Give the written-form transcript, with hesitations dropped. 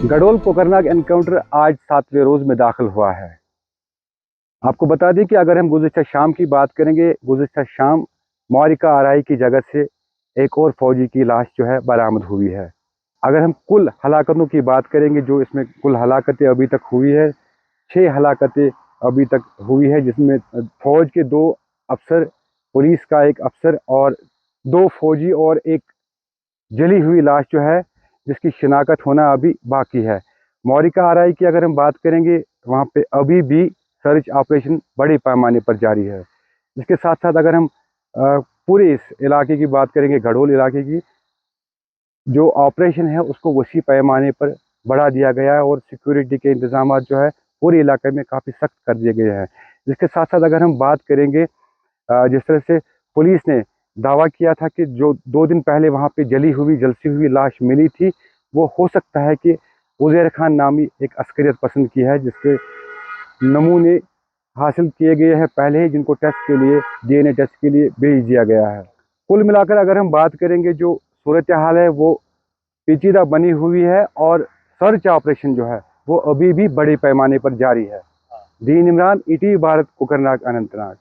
Gadol Kokernag encounter आज 7वें रोज में दाखिल हुआ है। आपको बता दें कि अगर हम गुज़िश्ता शाम की बात करेंगे, गुज़िश्ता शाम मौरिका आरआई की जगह से एक और फौजी की लाश जो है बरामद हुई है। अगर हम कुल हलाकतों की बात करेंगे, जो इसमें कुल हलाकतें अभी तक हुई है, 6 हलाकतें अभी तक हुई है, जिसमें फौज के 2 अफसर, पुलिस का 1 अफसर और 2 फौजी और एक जली हुई लाश जो है, जिसकी शिनाख्त होना अभी बाकी है। मौरिका आरआई की अगर हम बात करेंगे, वहाँ पे अभी भी सर्च ऑपरेशन बड़े पैमाने पर जारी है। इसके साथ साथ अगर हम पूरे इस इलाके की बात करेंगे, गडोल इलाके की, जो ऑपरेशन है उसको वसी पैमाने पर बढ़ा दिया गया है और सिक्योरिटी के इंतजाम जो है पूरे इलाके में काफ़ी सख्त कर दिए गए हैं। इसके साथ साथ अगर हम बात करेंगे, जिस तरह से पुलिस ने दावा किया था कि जो 2 दिन पहले वहाँ पे जलसी हुई लाश मिली थी, वो हो सकता है कि उज़ैर खान नामी एक अस्करियत पसंद की है, जिसके नमूने हासिल किए गए हैं पहले ही, जिनको टेस्ट के लिए, डीएनए टेस्ट के लिए भेज दिया गया है। कुल मिलाकर अगर हम बात करेंगे, जो सूरत हाल है वो पेचीदा बनी हुई है और सर्च ऑपरेशन जो है वो अभी भी बड़े पैमाने पर जारी है। दीन इमरान, ईटीवी भारत, कोकरनाग, अनंतनाग।